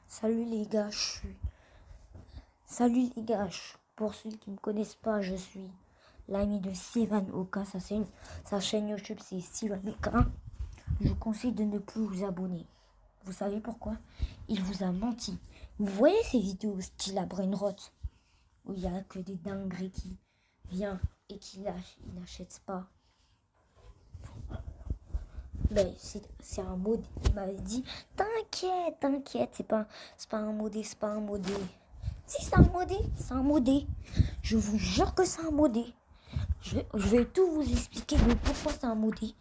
Salut les gars, pour ceux qui ne me connaissent pas, je suis l'ami de Sivan Oka. Sa chaîne YouTube, c'est Sivan Oka. Je vous conseille de ne plus vous abonner. Vous savez pourquoi? Il vous a menti. Vous voyez ces vidéos style à Brainrot, où il n'y a que des dingueries qui viennent et qui n'achètent pas. Ben, c'est un modé. Il m'avait dit, t'inquiète, c'est pas un modé. Si c'est un modé. Je vous jure que c'est un modé. Je vais tout vous expliquer de pourquoi c'est un modé.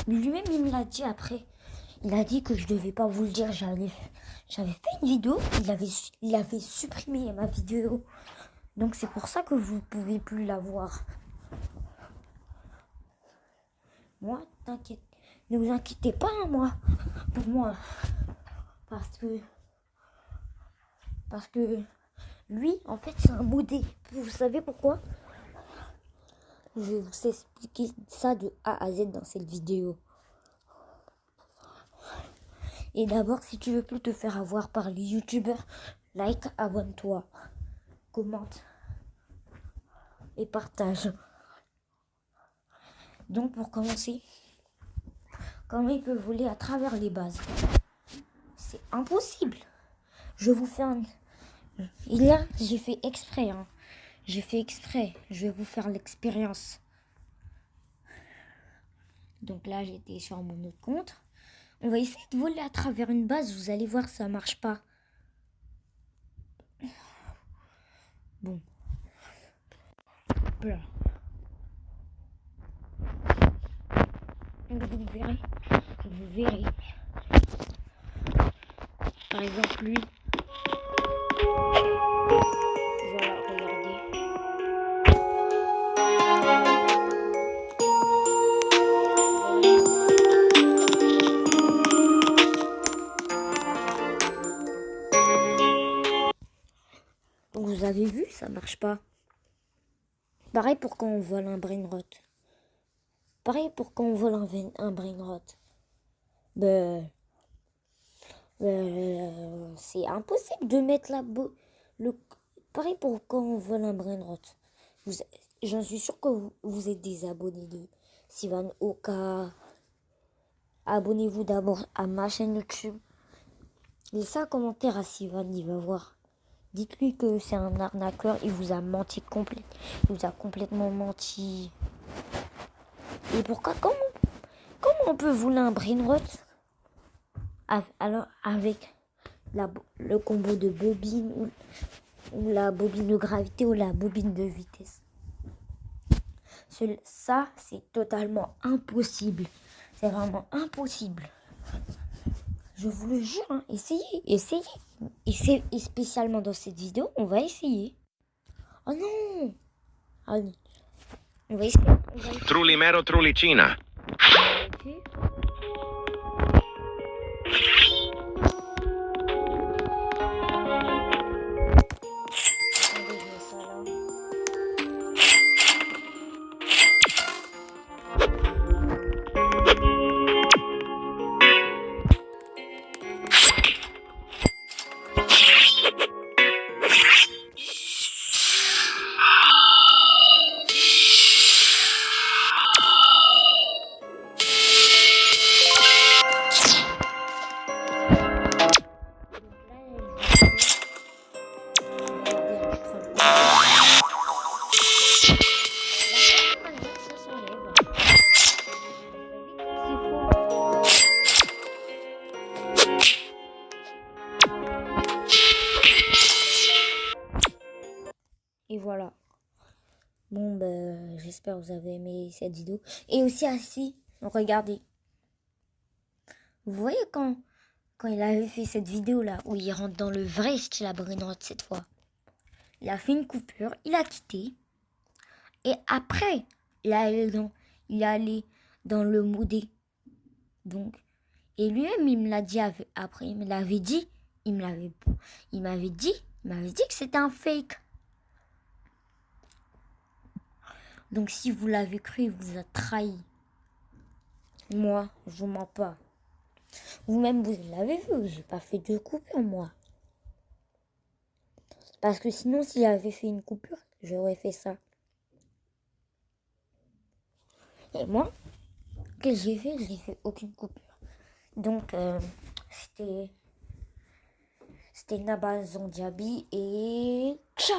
Lui-même, il me l'a dit après. Il a dit que je devais pas vous le dire. J'avais fait une vidéo. Il avait supprimé ma vidéo. Donc c'est pour ça que vous pouvez plus la voir. Moi, t'inquiète. Ne vous inquiétez pas, pour moi. Parce que lui, en fait, c'est un modé. Vous savez pourquoi? Je vais vous expliquer ça de A à Z dans cette vidéo. Et d'abord, si tu veux plus te faire avoir par les youtubeurs, like, abonne-toi, commente et partage. Donc pour commencer, comment il peut voler à travers les bases? C'est impossible. Je vous fais j'ai fait exprès. J'ai fait exprès. Je vais vous faire l'expérience. Donc là, j'étais sur mon autre compte. On va essayer de voler à travers une base. Vous allez voir, ça marche pas. Bon. Voilà. Vous verrez. Par exemple, lui. Voilà, regardez. Vous avez vu, ça marche pas. Pareil pour quand on vole un Brainrot. Un Brainrot. C'est impossible de mettre pareil pour quand on vole un Brainrot. J'en suis sûr que vous êtes des abonnés de Sivan Oka. Abonnez-vous d'abord à ma chaîne YouTube. Laissez un commentaire à Sivan, il va voir. Dites-lui que c'est un arnaqueur, il vous a menti il vous a complètement menti. Et pourquoi, comment on peut voler un Brainrot? Alors avec le combo de bobine ou la bobine de gravité ou la bobine de vitesse. Ça, c'est totalement impossible. C'est vraiment impossible. Je vous le jure, essayez. Et spécialement dans cette vidéo, on va essayer. Oh non! Allez. On va essayer. Trulimero Trulicina. Okay. Et voilà. Bon, j'espère que vous avez aimé cette vidéo. Et aussi, regardez. Vous voyez quand il avait fait cette vidéo-là, où il rentre dans le vrai style à Brainrot cette fois. Il a fait une coupure, il a quitté. Et après, il est allé dans le modé. Donc, et lui-même, il me l'a dit après. Il m'avait dit que c'était un fake. Donc si vous l'avez cru, il vous a trahi. Moi, je vous mens pas. Vous-même, vous l'avez vu, j'ai pas fait de coupure, moi. Parce que sinon, s'il avait fait une coupure, j'aurais fait ça. Et moi, qu'est-ce que j'ai fait aucune coupure. Donc, c'était Nabazon Diaby et ciao!